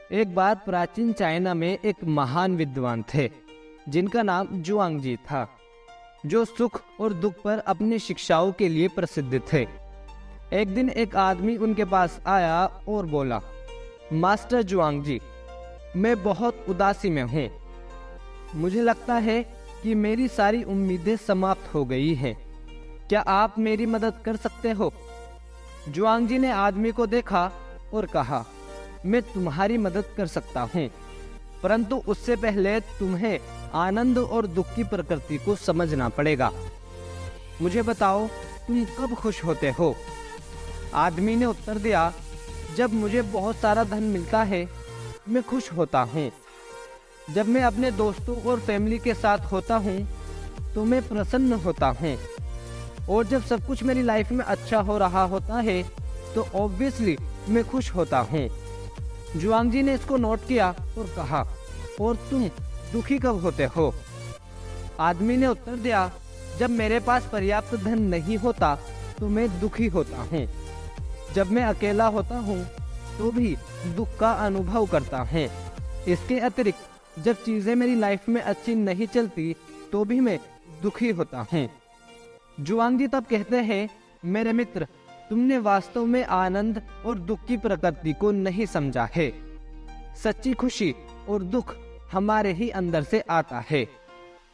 एक बार प्राचीन चाइना में एक महान विद्वान थे जिनका नाम जुआंगजी था, जो सुख और दुख पर अपनी शिक्षाओं के लिए प्रसिद्ध थे। एक दिन एक आदमी उनके पास आया और बोला, मास्टर जुआंगजी, मैं बहुत उदासी में हूँ। मुझे लगता है कि मेरी सारी उम्मीदें समाप्त हो गई हैं। क्या आप मेरी मदद कर सकते हो? जुआंगजी ने आदमी को देखा और कहा, मैं तुम्हारी मदद कर सकता हूँ, परंतु उससे पहले तुम्हें आनंद और दुख की प्रकृति को समझना पड़ेगा। मुझे बताओ, तुम कब खुश होते हो? आदमी ने उत्तर दिया, जब मुझे बहुत सारा धन मिलता है मैं खुश होता हूँ। जब मैं अपने दोस्तों और फैमिली के साथ होता हूँ तो मैं प्रसन्न होता हूँ, और जब सब कुछ मेरी लाइफ में अच्छा हो रहा होता है तो ऑब्वियसली मैं खुश होता हूँ। जुआंगजी ने इसको नोट किया और कहा, और तुम दुखी कब होते हो? आदमी ने उत्तर दिया, जब मेरे पास पर्याप्त धन नहीं होता तो मैं दुखी होता हूँ। जब मैं अकेला होता हूँ तो भी दुख का अनुभव करता हूँ। इसके अतिरिक्त जब चीज़ें मेरी लाइफ में अच्छी नहीं चलती तो भी मैं दुखी होता हूँ। जुआंगजी तब कहते हैं, मेरे मित्र, तुमने वास्तव में आनंद और दुख की प्रकृति को नहीं समझा है। सच्ची खुशी और दुख हमारे ही अंदर से आता है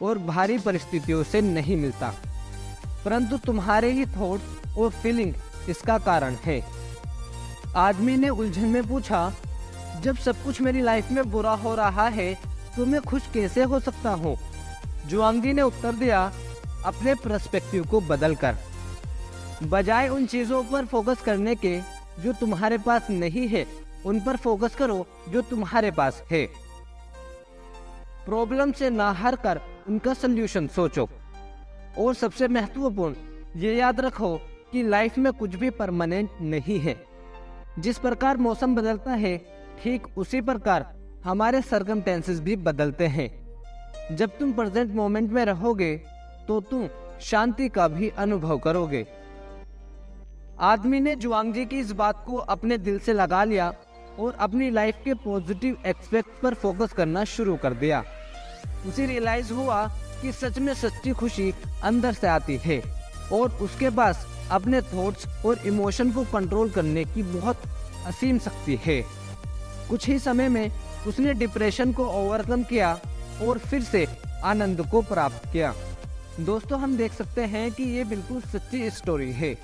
और बाहरी परिस्थितियों से नहीं मिलता, परंतु तुम्हारे ही थॉट और फीलिंग इसका कारण है। आदमी ने उलझन में पूछा, जब सब कुछ मेरी लाइफ में बुरा हो रहा है तो मैं खुश कैसे हो सकता हूँ? जुआंगजी ने उत्तर दिया, अपने पर्सपेक्टिव को बदलकर। बजाय उन चीजों पर फोकस करने के जो तुम्हारे पास नहीं है, उन पर फोकस करो जो तुम्हारे पास है। प्रॉब्लम से ना हार कर उनका सल्यूशन सोचो। और सबसे महत्वपूर्ण, ये याद रखो कि लाइफ में कुछ भी परमानेंट नहीं है। जिस प्रकार मौसम बदलता है, ठीक उसी प्रकार हमारे सर्कमस्टेंसेस भी बदलते हैं। जब तुम प्रेजेंट मोमेंट में रहोगे तो तुम शांति का भी अनुभव करोगे। आदमी ने जुआंगजी की इस बात को अपने दिल से लगा लिया और अपनी लाइफ के पॉजिटिव एस्पेक्ट पर फोकस करना शुरू कर दिया। उसे रियलाइज हुआ कि सच में सच्ची खुशी अंदर से आती है और उसके पास अपने थॉट्स और इमोशन को कंट्रोल करने की बहुत असीम शक्ति है। कुछ ही समय में उसने डिप्रेशन को ओवरकम किया और फिर से आनंद को प्राप्त किया। दोस्तों, हम देख सकते हैं कि ये बिल्कुल सच्ची स्टोरी है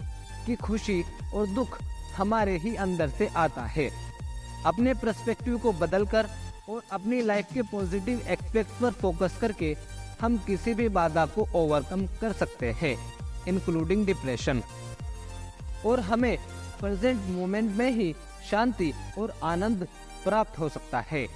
कि खुशी और दुख हमारे ही अंदर से आता है। अपने पर्सपेक्टिव को बदलकर और अपनी लाइफ के पॉजिटिव एस्पेक्ट पर फोकस करके हम किसी भी बाधा को ओवरकम कर सकते हैं, इंक्लूडिंग डिप्रेशन, और हमें प्रेजेंट मोमेंट में ही शांति और आनंद प्राप्त हो सकता है।